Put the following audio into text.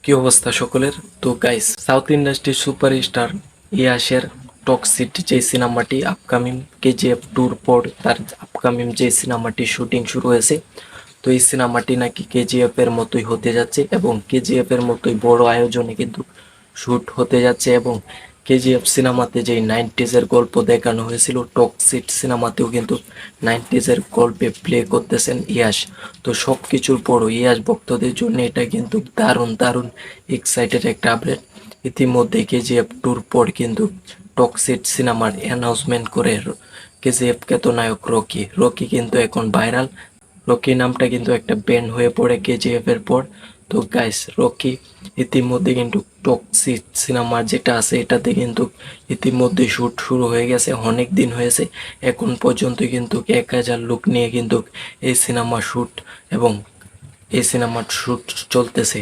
কি অবস্থা সকলের? তো গাইস, সাউথ ইন্ডাস্ট্রির সুপারস্টার ইয়াশের টক্সিক যে সিনেমাটি আপকামিং কেজিএফ টুর পর তার আপকামিং যে সিনেমাটি শুটিং শুরু হয়েছে। তো এই সিনেমাটি নাকি কেজিএফ এর মতোই হতে যাচ্ছে এবং কেজিএফ এর মতোই বড় আয়োজনে কিন্তু শুট হতে যাচ্ছে। এবং কেজিএফ সিনেমাতে যে নাইনটিজের গল্প দেখানো হয়েছিল, টক্সিক সিনেমাতেও কিন্তু নাইনটিজের গল্পে প্লে করতেছেন ইয়াশ। তো সব কিছুর পরও ইয়াশ ভক্তদের জন্য এটা কিন্তু দারুণ দারুণ এক্সাইটেড একটা আপডেট। ইতিমধ্যে কেজিএফ টুর পর কিন্তু টক্সিক সিনেমার অ্যানাউন্সমেন্ট করে কেজিএফ খ্যাত নায়ক রকি রকি কিন্তু এখন ভাইরাল। রকি নামটা কিন্তু একটা ব্যান্ড হয়ে পড়ে কেজিএফ এর পর। তো গাইস, রকি ইতিমধ্যে কিন্তু টক্সিক সিনেমার যেটা আছে এটাতে কিন্তু ইতিমধ্যে শ্যুট শুরু হয়ে গেছে, অনেক দিন হয়েছে। এখন পর্যন্ত কিন্তু 1000 লোক নিয়ে কিন্তু এই সিনেমা শ্যুট এবং এই সিনেমার শ্যুট চলতেছে।